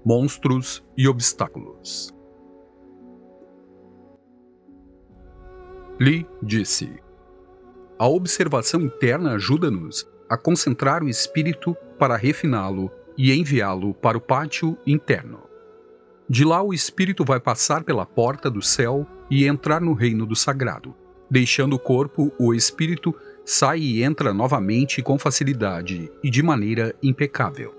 monstros e obstáculos. Li disse: a observação interna ajuda-nos a concentrar o espírito para refiná-lo e enviá-lo para o pátio interno. De lá o espírito vai passar pela porta do céu e entrar no reino do sagrado. Deixando o corpo, o espírito sai e entra novamente com facilidade e de maneira impecável.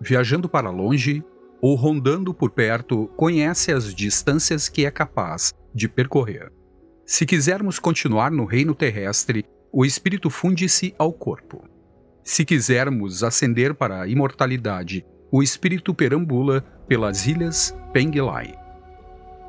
Viajando para longe ou rondando por perto, conhece as distâncias que é capaz de percorrer. Se quisermos continuar no reino terrestre, o espírito funde-se ao corpo. Se quisermos ascender para a imortalidade, o espírito perambula pelas ilhas Penglai.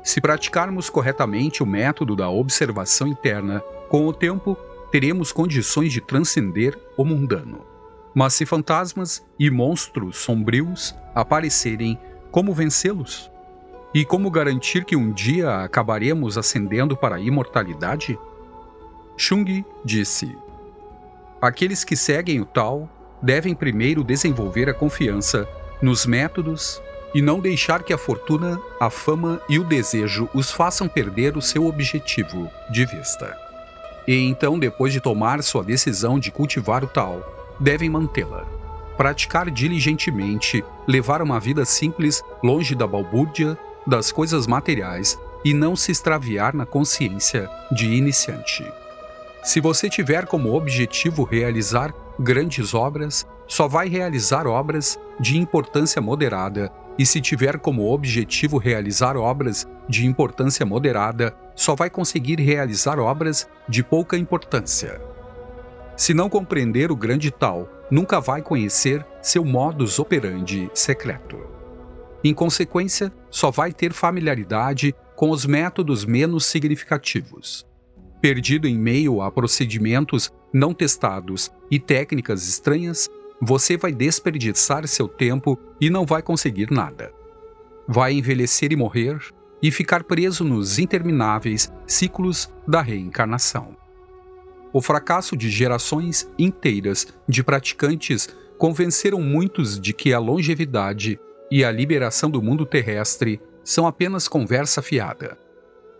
Se praticarmos corretamente o método da observação interna, com o tempo teremos condições de transcender o mundano. Mas se fantasmas e monstros sombrios aparecerem, como vencê-los? E como garantir que um dia acabaremos ascendendo para a imortalidade? Chung disse: aqueles que seguem o Tao devem primeiro desenvolver a confiança nos métodos e não deixar que a fortuna, a fama e o desejo os façam perder o seu objetivo de vista. E então, depois de tomar sua decisão de cultivar o Tao, devem mantê-la. Praticar diligentemente, levar uma vida simples, longe da balbúrdia, das coisas materiais e não se extraviar na consciência de iniciante. Se você tiver como objetivo realizar grandes obras, só vai realizar obras de importância moderada, e se tiver como objetivo realizar obras de importância moderada, só vai conseguir realizar obras de pouca importância. Se não compreender o grande Tao, nunca vai conhecer seu modus operandi secreto. Em consequência, só vai ter familiaridade com os métodos menos significativos. Perdido em meio a procedimentos não testados e técnicas estranhas, você vai desperdiçar seu tempo e não vai conseguir nada. Vai envelhecer e morrer e ficar preso nos intermináveis ciclos da reencarnação. O fracasso de gerações inteiras de praticantes convenceram muitos de que a longevidade e a liberação do mundo terrestre são apenas conversa fiada.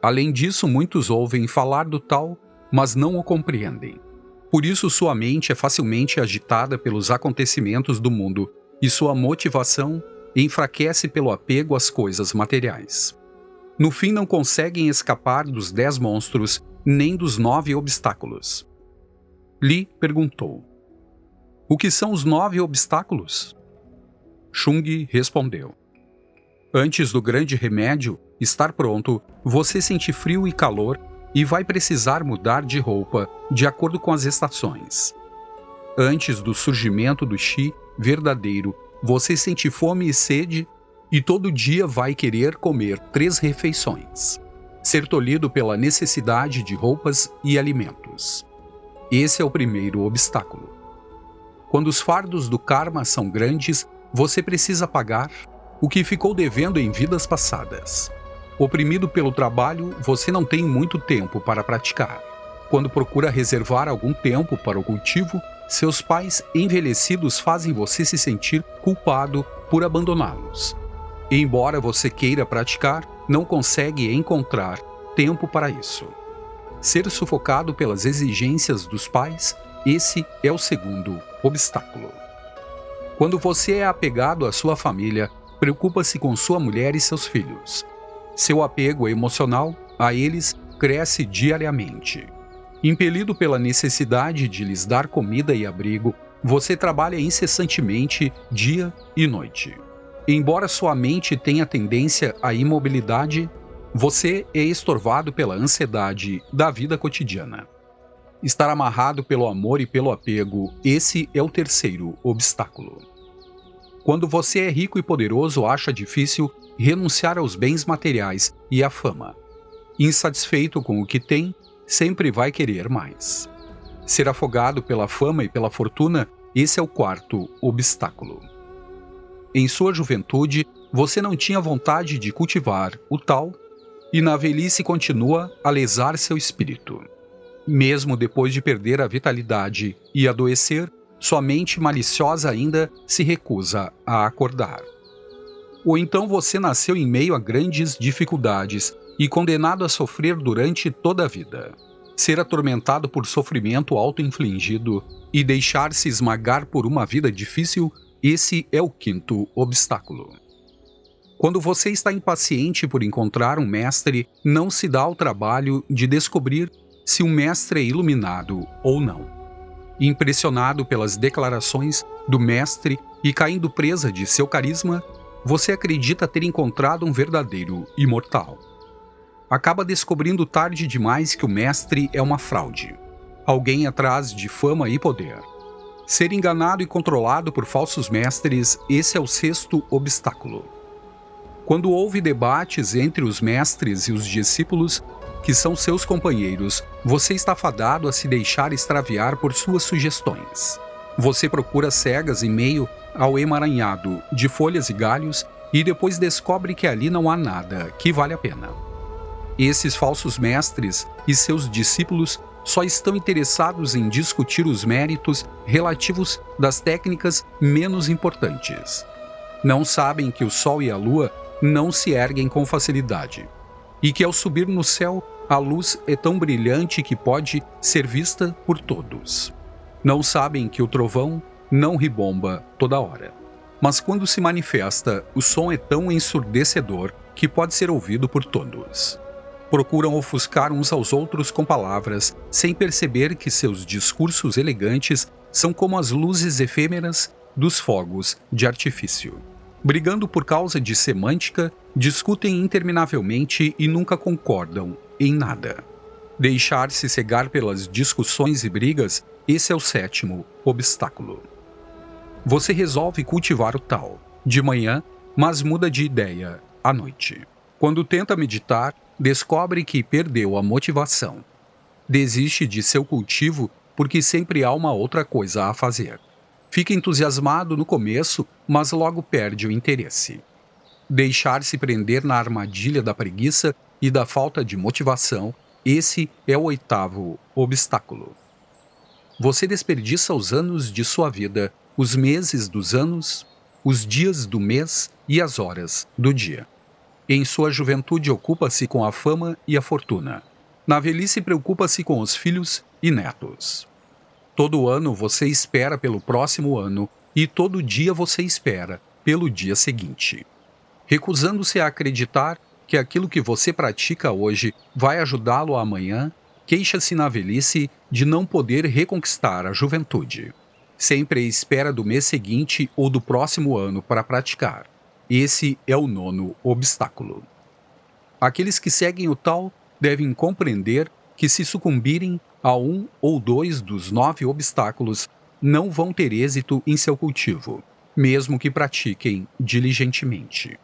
Além disso, muitos ouvem falar do Tao, mas não o compreendem. Por isso, sua mente é facilmente agitada pelos acontecimentos do mundo e sua motivação enfraquece pelo apego às coisas materiais. No fim, não conseguem escapar dos 10 monstros nem dos 9 obstáculos. Li perguntou: o que são os 9 obstáculos? Chung respondeu: antes do grande remédio estar pronto, você sente frio e calor e vai precisar mudar de roupa de acordo com as estações. Antes do surgimento do Qi verdadeiro, você sente fome e sede e todo dia vai querer comer 3 refeições. Ser tolhido pela necessidade de roupas e alimentos. Esse é o primeiro obstáculo. Quando os fardos do karma são grandes, você precisa pagar o que ficou devendo em vidas passadas. Oprimido pelo trabalho, você não tem muito tempo para praticar. Quando procura reservar algum tempo para o cultivo, seus pais envelhecidos fazem você se sentir culpado por abandoná-los. E embora você queira praticar, não consegue encontrar tempo para isso. Ser sufocado pelas exigências dos pais, esse é o segundo obstáculo. Quando você é apegado à sua família, preocupa-se com sua mulher e seus filhos. Seu apego emocional a eles cresce diariamente. Impelido pela necessidade de lhes dar comida e abrigo, você trabalha incessantemente dia e noite. Embora sua mente tenha tendência à imobilidade, você é estorvado pela ansiedade da vida cotidiana. Estar amarrado pelo amor e pelo apego, esse é o terceiro obstáculo. Quando você é rico e poderoso, acha difícil renunciar aos bens materiais e à fama. Insatisfeito com o que tem, sempre vai querer mais. Ser afogado pela fama e pela fortuna, esse é o quarto obstáculo. Em sua juventude, você não tinha vontade de cultivar o Tao e na velhice continua a lesar seu espírito. Mesmo depois de perder a vitalidade e adoecer, sua mente maliciosa ainda se recusa a acordar. Ou então você nasceu em meio a grandes dificuldades e condenado a sofrer durante toda a vida. Ser atormentado por sofrimento auto-infligido e deixar-se esmagar por uma vida difícil, esse é o quinto obstáculo. Quando você está impaciente por encontrar um mestre, não se dá ao trabalho de descobrir se o mestre é iluminado ou não. Impressionado pelas declarações do mestre e caindo presa de seu carisma, você acredita ter encontrado um verdadeiro imortal. Acaba descobrindo tarde demais que o mestre é uma fraude, alguém atrás de fama e poder. Ser enganado e controlado por falsos mestres, esse é o sexto obstáculo. Quando houve debates entre os mestres e os discípulos, que são seus companheiros, você está fadado a se deixar extraviar por suas sugestões. Você procura cegas em meio ao emaranhado de folhas e galhos e depois descobre que ali não há nada que vale a pena. Esses falsos mestres e seus discípulos só estão interessados em discutir os méritos relativos das técnicas menos importantes. Não sabem que o Sol e a Lua não se erguem com facilidade, e que ao subir no céu, a luz é tão brilhante que pode ser vista por todos. Não sabem que o trovão não ribomba toda hora, mas quando se manifesta, o som é tão ensurdecedor que pode ser ouvido por todos. Procuram ofuscar uns aos outros com palavras, sem perceber que seus discursos elegantes são como as luzes efêmeras dos fogos de artifício. Brigando por causa de semântica, discutem interminavelmente e nunca concordam em nada. Deixar-se cegar pelas discussões e brigas, esse é o sétimo obstáculo. Você resolve cultivar o tal, de manhã, mas muda de ideia à noite. Quando tenta meditar, descobre que perdeu a motivação. Desiste de seu cultivo porque sempre há uma outra coisa a fazer. Fica entusiasmado no começo, mas logo perde o interesse. Deixar-se prender na armadilha da preguiça e da falta de motivação, esse é o oitavo obstáculo. Você desperdiça os anos de sua vida, os meses dos anos, os dias do mês e as horas do dia. Em sua juventude ocupa-se com a fama e a fortuna. Na velhice preocupa-se com os filhos e netos. Todo ano você espera pelo próximo ano e todo dia você espera pelo dia seguinte. Recusando-se a acreditar que aquilo que você pratica hoje vai ajudá-lo amanhã, queixa-se na velhice de não poder reconquistar a juventude. Sempre à espera do mês seguinte ou do próximo ano para praticar. Esse é o nono obstáculo. Aqueles que seguem o tal devem compreender que se sucumbirem a um ou dois dos 9 obstáculos, não vão ter êxito em seu cultivo, mesmo que pratiquem diligentemente.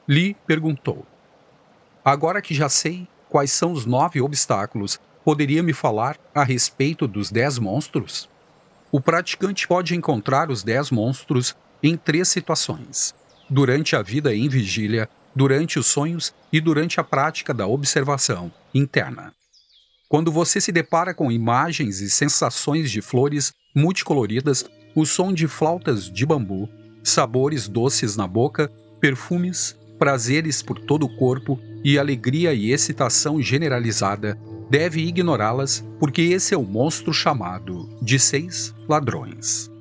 Li perguntou: agora que já sei quais são os 9 obstáculos, poderia me falar a respeito dos 10 monstros? O praticante pode encontrar os 10 monstros em 3 situações: durante a vida em vigília, durante os sonhos e durante a prática da observação interna. Quando você se depara com imagens e sensações de flores multicoloridas, o som de flautas de bambu, sabores doces na boca, perfumes, prazeres por todo o corpo e alegria e excitação generalizada, deve ignorá-las, porque esse é o monstro chamado de 6 ladrões.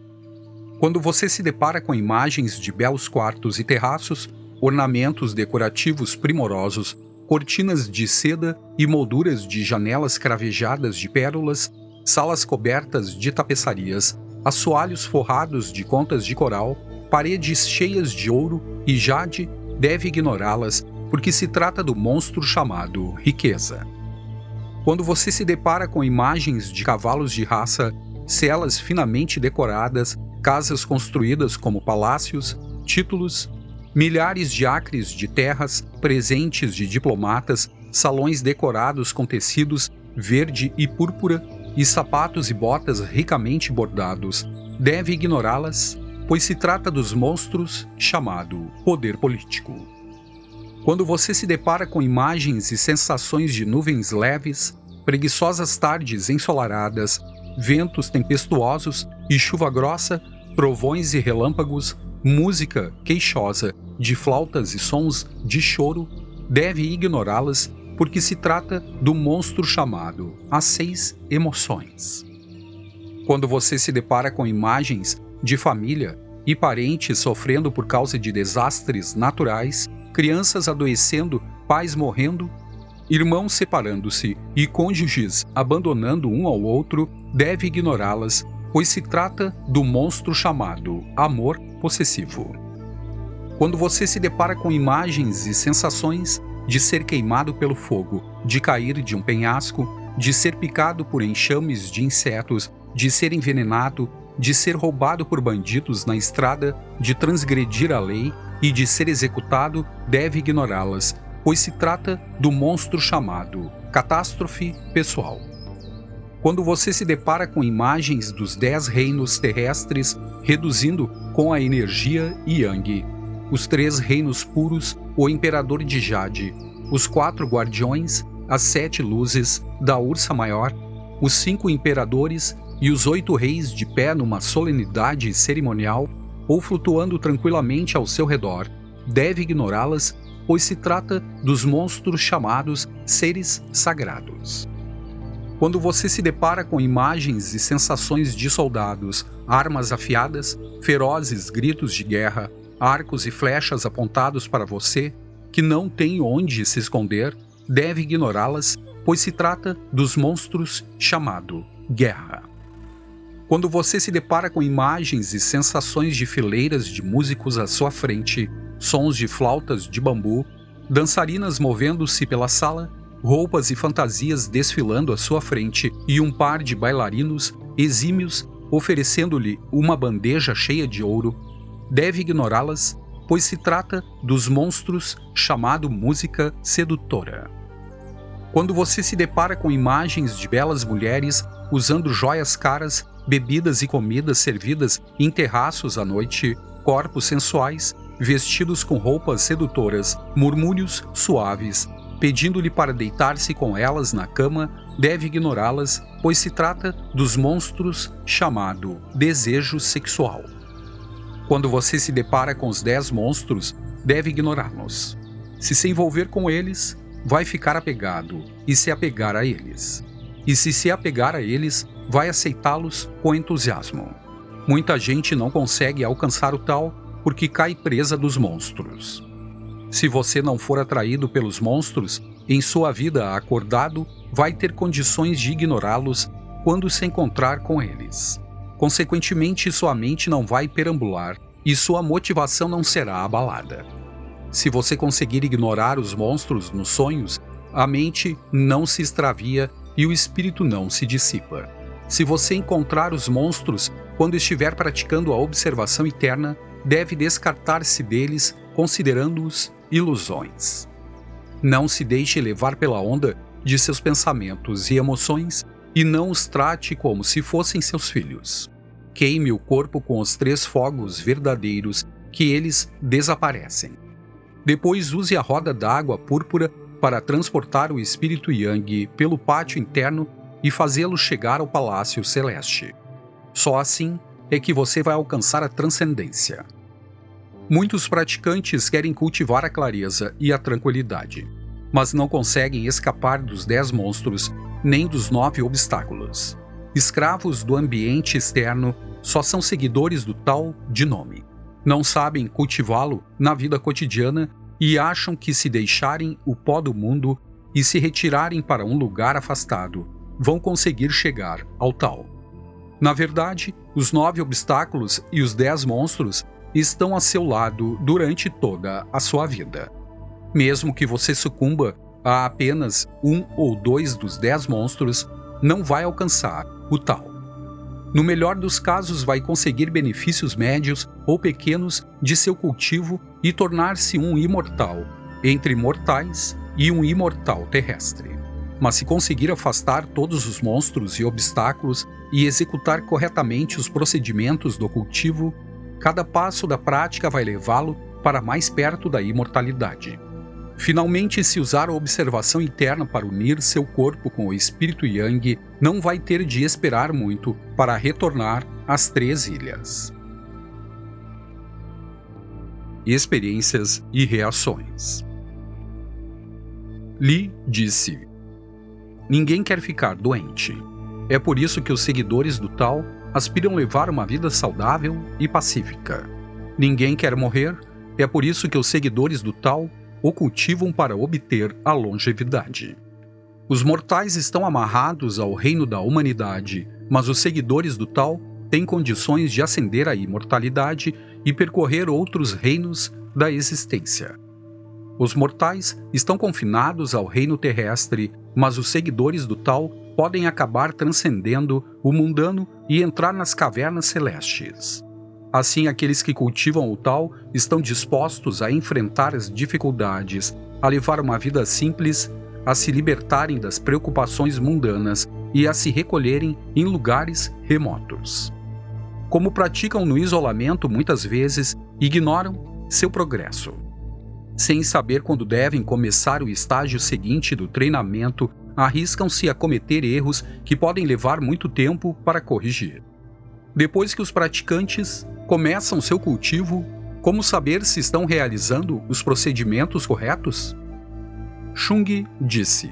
Quando você se depara com imagens de belos quartos e terraços, ornamentos decorativos primorosos, cortinas de seda e molduras de janelas cravejadas de pérolas, salas cobertas de tapeçarias, assoalhos forrados de contas de coral, paredes cheias de ouro e jade, deve ignorá-las, porque se trata do monstro chamado riqueza. Quando você se depara com imagens de cavalos de raça, celas finamente decoradas, casas construídas como palácios, títulos, milhares de acres de terras, presentes de diplomatas, salões decorados com tecidos verde e púrpura e sapatos e botas ricamente bordados, deve ignorá-las, pois se trata dos monstros chamado poder político. Quando você se depara com imagens e sensações de nuvens leves, preguiçosas tardes ensolaradas, ventos tempestuosos e chuva grossa, trovões e relâmpagos, música queixosa de flautas e sons de choro, deve ignorá-las porque se trata do monstro chamado as 6 emoções. Quando você se depara com imagens de família e parentes sofrendo por causa de desastres naturais, crianças adoecendo, pais morrendo, irmãos separando-se e cônjuges abandonando um ao outro, deve ignorá-las, pois se trata do monstro chamado amor possessivo. Quando você se depara com imagens e sensações de ser queimado pelo fogo, de cair de um penhasco, de ser picado por enxames de insetos, de ser envenenado, de ser roubado por bandidos na estrada, de transgredir a lei e de ser executado, deve ignorá-las, pois se trata do monstro chamado catástrofe pessoal. Quando você se depara com imagens dos 10 reinos terrestres reduzindo com a energia Yang, os 3 reinos puros, o imperador de Jade, os 4 guardiões, as 7 luzes da Ursa Maior, os 5 imperadores e os 8 reis de pé numa solenidade cerimonial ou flutuando tranquilamente ao seu redor, deve ignorá-las, pois se trata dos monstros chamados seres sagrados. Quando você se depara com imagens e sensações de soldados, armas afiadas, ferozes gritos de guerra, arcos e flechas apontados para você, que não tem onde se esconder, deve ignorá-las, pois se trata dos monstros chamado guerra. Quando você se depara com imagens e sensações de fileiras de músicos à sua frente, sons de flautas de bambu, dançarinas movendo-se pela sala, roupas e fantasias desfilando à sua frente e um par de bailarinos exímios oferecendo-lhe uma bandeja cheia de ouro, deve ignorá-las, pois se trata dos monstros chamado música sedutora. Quando você se depara com imagens de belas mulheres usando joias caras, bebidas e comidas servidas em terraços à noite, corpos sensuais, vestidos com roupas sedutoras, murmúrios suaves, pedindo-lhe para deitar-se com elas na cama, deve ignorá-las, pois se trata dos monstros chamado desejo sexual. Quando você se depara com os 10 monstros, deve ignorá-los. Se envolver com eles, vai ficar apegado e se apegar a eles. E se apegar a eles, vai aceitá-los com entusiasmo. Muita gente não consegue alcançar o tal porque cai presa dos monstros. Se você não for atraído pelos monstros, em sua vida acordado, vai ter condições de ignorá-los quando se encontrar com eles. Consequentemente, sua mente não vai perambular e sua motivação não será abalada. Se você conseguir ignorar os monstros nos sonhos, a mente não se extravia e o espírito não se dissipa. Se você encontrar os monstros quando estiver praticando a observação interna, deve descartar-se deles, considerando-os ilusões. Não se deixe levar pela onda de seus pensamentos e emoções e não os trate como se fossem seus filhos. Queime o corpo com os 3 fogos verdadeiros que eles desaparecem. Depois use a roda d'água púrpura para transportar o espírito Yang pelo pátio interno e fazê-lo chegar ao palácio celeste. Só assim é que você vai alcançar a transcendência. Muitos praticantes querem cultivar a clareza e a tranquilidade, mas não conseguem escapar dos 10 monstros nem dos 9 obstáculos. Escravos do ambiente externo, só são seguidores do tal de nome. Não sabem cultivá-lo na vida cotidiana e acham que se deixarem o pó do mundo e se retirarem para um lugar afastado, vão conseguir chegar ao tal. Na verdade, os 9 obstáculos e os 10 monstros estão a seu lado durante toda a sua vida. Mesmo que você sucumba a apenas 1 ou 2 dos 10 monstros, não vai alcançar o tal. No melhor dos casos, vai conseguir benefícios médios ou pequenos de seu cultivo e tornar-se um imortal entre mortais e um imortal terrestre. Mas se conseguir afastar todos os monstros e obstáculos e executar corretamente os procedimentos do cultivo, cada passo da prática vai levá-lo para mais perto da imortalidade. Finalmente, se usar a observação interna para unir seu corpo com o espírito Yang, não vai ter de esperar muito para retornar às 3 ilhas. experiências e reações. Li disse: ninguém quer ficar doente. É por isso que os seguidores do Tao aspiram levar uma vida saudável e pacífica. Ninguém quer morrer. É por isso que os seguidores do Tao o cultivam para obter a longevidade. Os mortais estão amarrados ao reino da humanidade, mas os seguidores do Tao têm condições de ascender à imortalidade e percorrer outros reinos da existência. Os mortais estão confinados ao reino terrestre, mas os seguidores do Tao podem acabar transcendendo o mundano e entrar nas cavernas celestes. Assim, aqueles que cultivam o Tao estão dispostos a enfrentar as dificuldades, a levar uma vida simples, a se libertarem das preocupações mundanas e a se recolherem em lugares remotos. Como praticam no isolamento, muitas vezes ignoram seu progresso. Sem saber quando devem começar o estágio seguinte do treinamento, arriscam-se a cometer erros que podem levar muito tempo para corrigir. Depois que os praticantes começam seu cultivo, como saber se estão realizando os procedimentos corretos? Xung disse: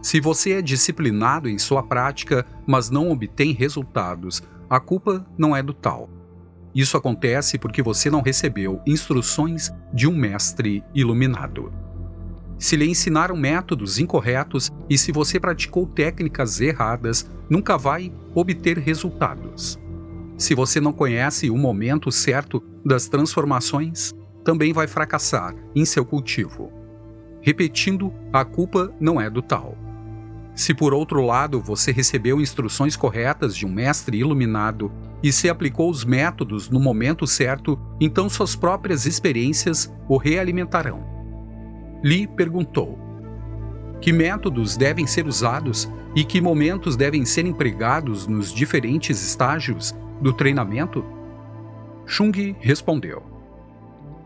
se você é disciplinado em sua prática, mas não obtém resultados, a culpa não é do Tao. Isso acontece porque você não recebeu instruções de um mestre iluminado. Se lhe ensinaram métodos incorretos e se você praticou técnicas erradas, nunca vai obter resultados. Se você não conhece o momento certo das transformações, também vai fracassar em seu cultivo. Repetindo, a culpa não é do Tao. Se por outro lado você recebeu instruções corretas de um mestre iluminado e se aplicou os métodos no momento certo, então suas próprias experiências o realimentarão. Li perguntou: que métodos devem ser usados e que momentos devem ser empregados nos diferentes estágios do treinamento? Xung respondeu: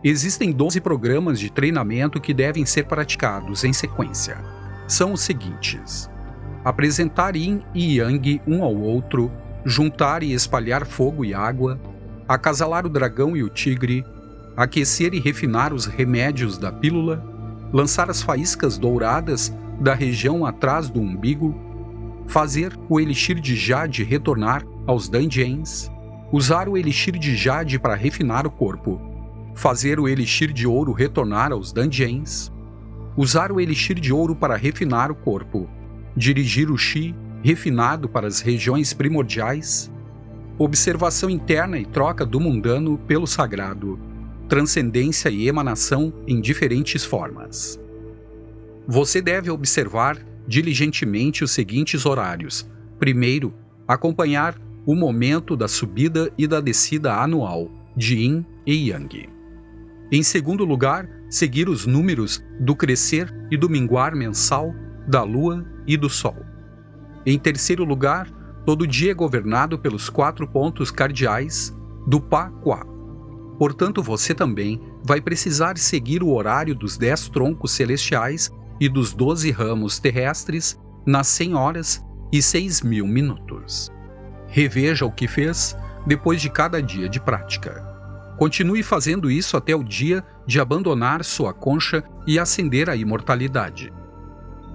existem 12 programas de treinamento que devem ser praticados em sequência. São os seguintes: apresentar Yin e Yang um ao outro, juntar e espalhar fogo e água, acasalar o dragão e o tigre, aquecer e refinar os remédios da pílula, lançar as faíscas douradas da região atrás do umbigo, fazer o elixir de jade retornar aos dungeons, usar o elixir de jade para refinar o corpo, fazer o elixir de ouro retornar aos dungeons, usar o elixir de ouro para refinar o corpo, dirigir o chi refinado para as regiões primordiais, observação interna e troca do mundano pelo sagrado, transcendência e emanação em diferentes formas. Você deve observar diligentemente os seguintes horários. Primeiro, acompanhar o momento da subida e da descida anual de Yin e Yang. Em segundo lugar, seguir os números do crescer e do minguar mensal da Lua e do Sol. Em terceiro lugar, todo dia é governado pelos 4 pontos cardeais do Pá-Quá. Portanto, você também vai precisar seguir o horário dos 10 troncos celestiais e dos 12 ramos terrestres nas 100 horas e 6.000 minutos. Reveja o que fez depois de cada dia de prática. Continue fazendo isso até o dia de abandonar sua concha e ascender à imortalidade.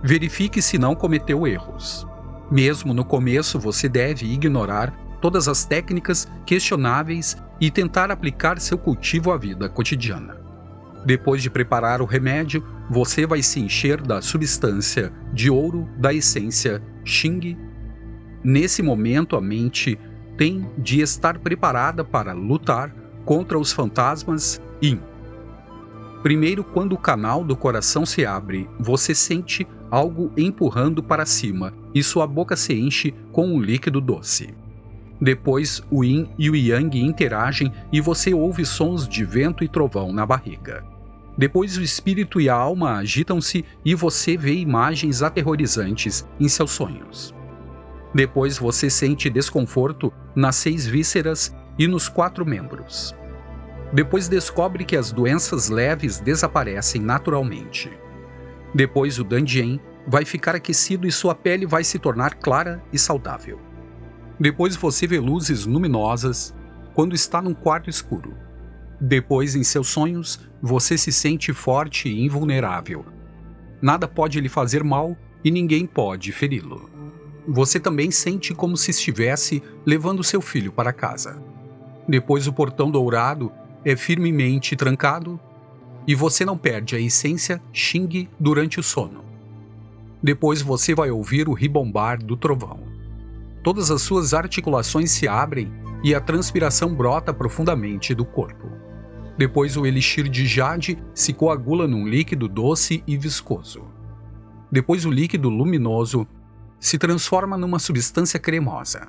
Verifique se não cometeu erros. Mesmo no começo, você deve ignorar todas as técnicas questionáveis e tentar aplicar seu cultivo à vida cotidiana. Depois de preparar o remédio, você vai se encher da substância de ouro da essência Xing. Nesse momento, a mente tem de estar preparada para lutar contra os fantasmas Yin. Primeiro, quando o canal do coração se abre, você sente algo empurrando para cima e sua boca se enche com um líquido doce. Depois, o Yin e o Yang interagem e você ouve sons de vento e trovão na barriga. Depois, o espírito e a alma agitam-se e você vê imagens aterrorizantes em seus sonhos. Depois, você sente desconforto nas 6 vísceras e nos 4 membros. Depois, descobre que as doenças leves desaparecem naturalmente. Depois, o Danjian vai ficar aquecido e sua pele vai se tornar clara e saudável. Depois, você vê luzes luminosas quando está num quarto escuro. Depois, em seus sonhos, você se sente forte e invulnerável. Nada pode lhe fazer mal e ninguém pode feri-lo. Você também sente como se estivesse levando seu filho para casa. Depois, o portão dourado é firmemente trancado e você não perde a essência Xing durante o sono. Depois você vai ouvir o ribombar do trovão. Todas as suas articulações se abrem e a transpiração brota profundamente do corpo. Depois o elixir de jade se coagula num líquido doce e viscoso. Depois o líquido luminoso se transforma numa substância cremosa.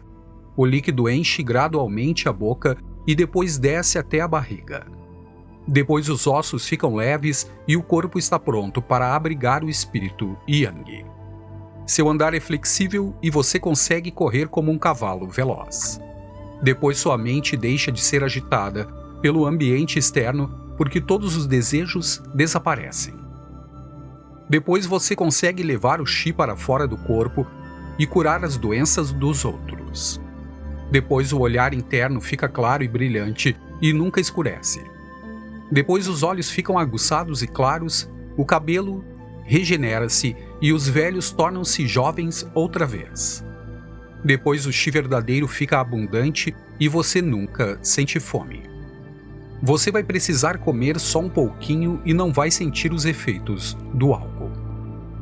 O líquido enche gradualmente a boca e depois desce até a barriga. Depois os ossos ficam leves e o corpo está pronto para abrigar o espírito Yang. Seu andar é flexível e você consegue correr como um cavalo veloz. Depois sua mente deixa de ser agitada pelo ambiente externo porque todos os desejos desaparecem. Depois você consegue levar o chi para fora do corpo e curar as doenças dos outros. Depois o olhar interno fica claro e brilhante e nunca escurece. Depois os olhos ficam aguçados e claros, o cabelo regenera-se e os velhos tornam-se jovens outra vez. Depois o chi verdadeiro fica abundante e você nunca sente fome. Você vai precisar comer só um pouquinho e não vai sentir os efeitos do álcool.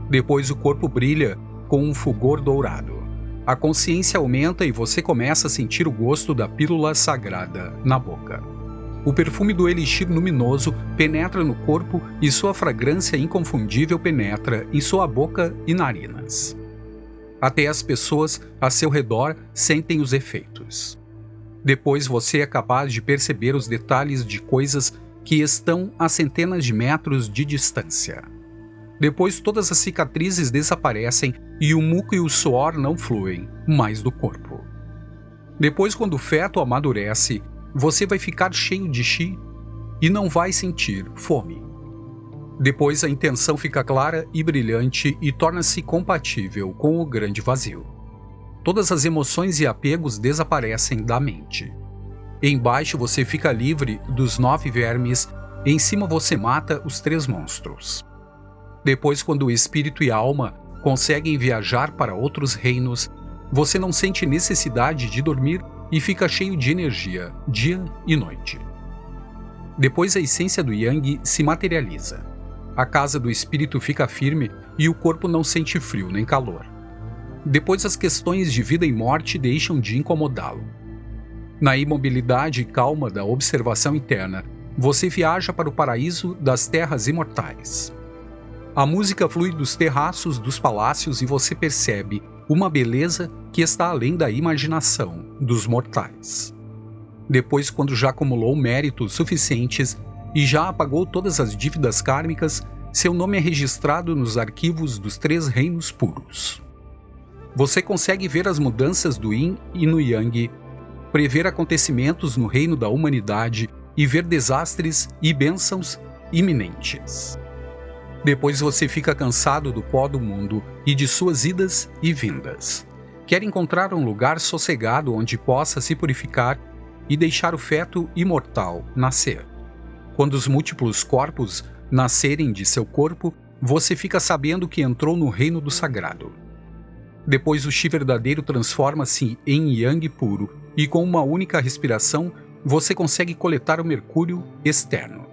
Depois o corpo brilha com um fulgor dourado. A consciência aumenta e você começa a sentir o gosto da pílula sagrada na boca. O perfume do elixir luminoso penetra no corpo e sua fragrância inconfundível penetra em sua boca e narinas. Até as pessoas a seu redor sentem os efeitos. Depois você é capaz de perceber os detalhes de coisas que estão a centenas de metros de distância. Depois todas as cicatrizes desaparecem e o muco e o suor não fluem mais do corpo. Depois, quando o feto amadurece, você vai ficar cheio de chi e não vai sentir fome. Depois a intenção fica clara e brilhante e torna-se compatível com o grande vazio. Todas as emoções e apegos desaparecem da mente. Embaixo você fica livre dos 9 vermes, em cima você mata os 3 monstros. Depois, quando o espírito e a alma conseguem viajar para outros reinos, você não sente necessidade de dormir e fica cheio de energia, dia e noite. Depois a essência do Yang se materializa. A casa do espírito fica firme e o corpo não sente frio nem calor. Depois as questões de vida e morte deixam de incomodá-lo. Na imobilidade e calma da observação interna, você viaja para o paraíso das terras imortais. A música flui dos terraços dos palácios e você percebe uma beleza que está além da imaginação dos mortais. Depois, quando já acumulou méritos suficientes e já apagou todas as dívidas kármicas, seu nome é registrado nos arquivos dos 3 reinos puros. Você consegue ver as mudanças do Yin e no Yang, prever acontecimentos no reino da humanidade e ver desastres e bênçãos iminentes. Depois você fica cansado do pó do mundo e de suas idas e vindas. Quer encontrar um lugar sossegado onde possa se purificar e deixar o feto imortal nascer. Quando os múltiplos corpos nascerem de seu corpo, você fica sabendo que entrou no reino do sagrado. Depois o chi verdadeiro transforma-se em Yang puro e com uma única respiração você consegue coletar o mercúrio externo.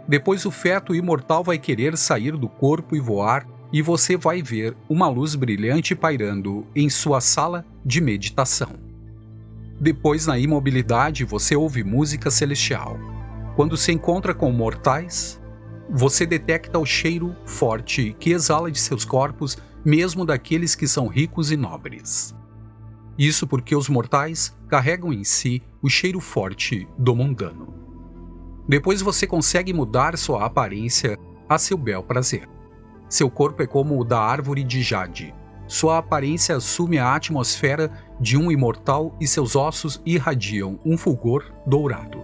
Depois o feto imortal vai querer sair do corpo e voar, e você vai ver uma luz brilhante pairando em sua sala de meditação. Depois, na imobilidade, você ouve música celestial. Quando se encontra com mortais, você detecta o cheiro forte que exala de seus corpos, mesmo daqueles que são ricos e nobres. Isso porque os mortais carregam em si o cheiro forte do mundano. Depois você consegue mudar sua aparência a seu bel prazer. Seu corpo é como o da árvore de jade. Sua aparência assume a atmosfera de um imortal e seus ossos irradiam um fulgor dourado.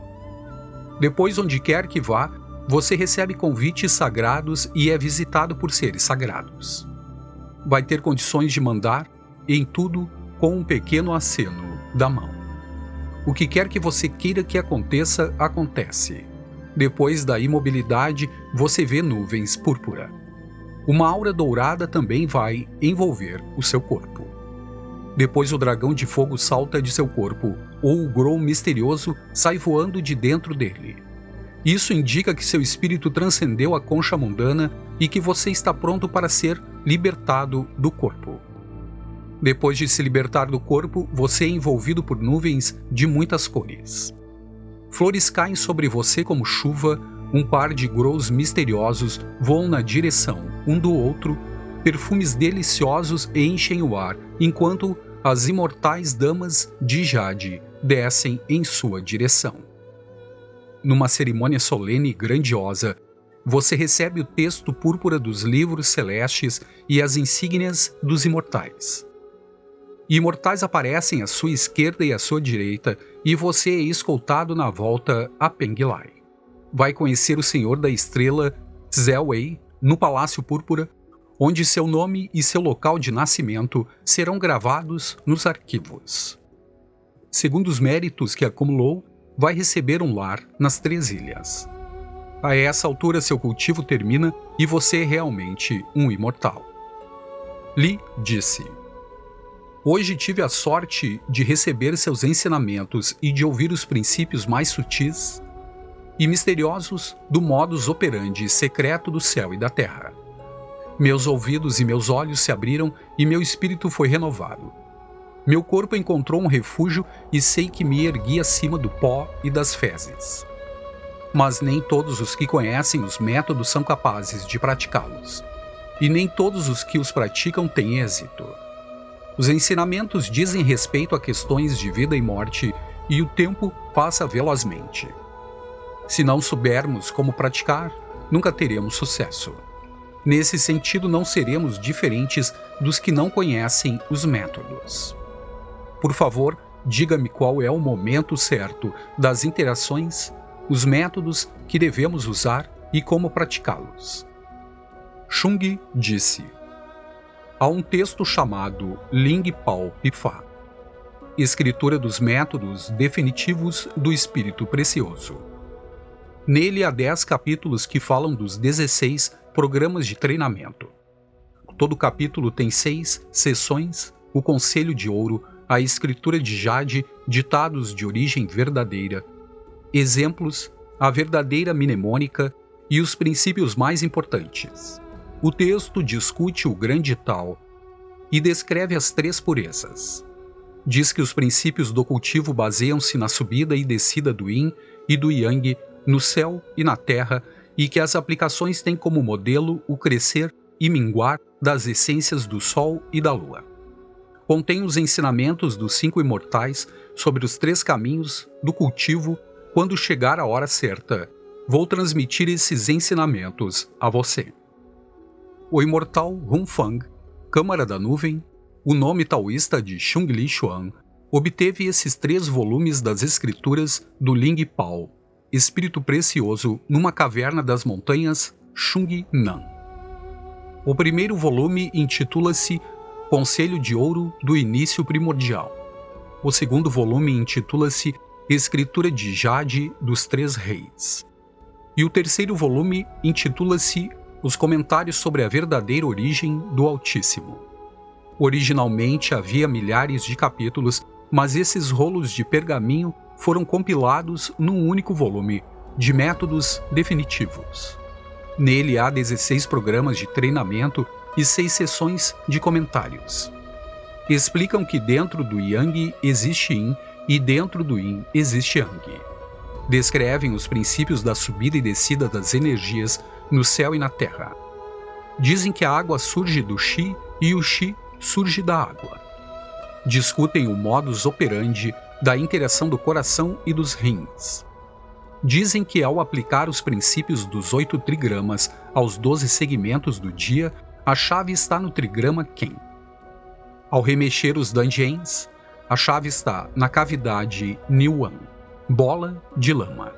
Depois, onde quer que vá, você recebe convites sagrados e é visitado por seres sagrados. Vai ter condições de mandar em tudo com um pequeno aceno da mão. O que quer que você queira que aconteça, acontece. Depois da imobilidade, você vê nuvens púrpura. Uma aura dourada também vai envolver o seu corpo. Depois o dragão de fogo salta de seu corpo, ou o Grol misterioso sai voando de dentro dele. Isso indica que seu espírito transcendeu a concha mundana e que você está pronto para ser libertado do corpo. Depois de se libertar do corpo, você é envolvido por nuvens de muitas cores. Flores caem sobre você como chuva, um par de Grols misteriosos voam na direção um do outro, perfumes deliciosos enchem o ar, enquanto as imortais damas de Jade descem em sua direção. Numa cerimônia solene e grandiosa, você recebe o texto púrpura dos livros celestes e as insígnias dos imortais. Imortais aparecem à sua esquerda e à sua direita, e você é escoltado na volta a Penglai. Vai conhecer o Senhor da Estrela, Zelway, no Palácio Púrpura, onde seu nome e seu local de nascimento serão gravados nos arquivos. Segundo os méritos que acumulou, vai receber um lar nas 3 ilhas. A essa altura seu cultivo termina e você é realmente um imortal. Li disse: Hoje tive a sorte de receber seus ensinamentos e de ouvir os princípios mais sutis e misteriosos do modus operandi secreto do céu e da terra. Meus ouvidos e meus olhos se abriram e meu espírito foi renovado. Meu corpo encontrou um refúgio e sei que me ergui acima do pó e das fezes. Mas nem todos os que conhecem os métodos são capazes de praticá-los. E nem todos os que os praticam têm êxito. Os ensinamentos dizem respeito a questões de vida e morte, e o tempo passa velozmente. Se não soubermos como praticar, nunca teremos sucesso. Nesse sentido, não seremos diferentes dos que não conhecem os métodos. Por favor, diga-me qual é o momento certo das interações, os métodos que devemos usar e como praticá-los. Shung disse: Há um texto chamado Ling Pao Pifá, Escritura dos Métodos Definitivos do Espírito Precioso. Nele há 10 capítulos que falam dos 16 programas de treinamento. Todo capítulo tem 6 seções, o Conselho de Ouro, a Escritura de Jade, ditados de origem verdadeira, exemplos, a verdadeira mnemônica e os princípios mais importantes. O texto discute o grande tal e descreve as 3 purezas. Diz que os princípios do cultivo baseiam-se na subida e descida do Yin e do Yang, no céu e na terra, e que as aplicações têm como modelo o crescer e minguar das essências do Sol e da Lua. Contém os ensinamentos dos 5 imortais sobre os 3 caminhos do cultivo. Quando chegar a hora certa, vou transmitir esses ensinamentos a você. O imortal Hunfang, Câmara da Nuvem, o nome taoísta de Shung Li Xuan, obteve esses 3 volumes das escrituras do Ling Pao, Espírito Precioso, numa caverna das montanhas Shung Nan. O primeiro volume intitula-se Conselho de Ouro do Início Primordial. O segundo volume intitula-se Escritura de Jade dos 3 Reis. E o terceiro volume intitula-se Os Comentários sobre a Verdadeira Origem do Altíssimo. Originalmente havia milhares de capítulos, mas esses rolos de pergaminho foram compilados num único volume, de métodos definitivos. Nele há 16 programas de treinamento e 6 sessões de comentários. Explicam que dentro do Yang existe Yin e dentro do Yin existe Yang. Descrevem os princípios da subida e descida das energias no céu e na terra. Dizem que a água surge do Qi e o Qi surge da água. Discutem o modus operandi da interação do coração e dos rins. Dizem que ao aplicar os princípios dos 8 trigramas aos 12 segmentos do dia, a chave está no trigrama Quen. Ao remexer os danjians, a chave está na cavidade Niuan, bola de lama.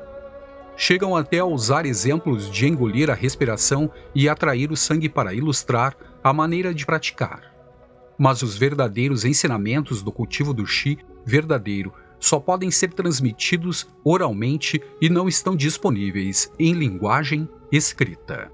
Chegam até a usar exemplos de engolir a respiração e atrair o sangue para ilustrar a maneira de praticar. Mas os verdadeiros ensinamentos do cultivo do Qi verdadeiro só podem ser transmitidos oralmente e não estão disponíveis em linguagem escrita.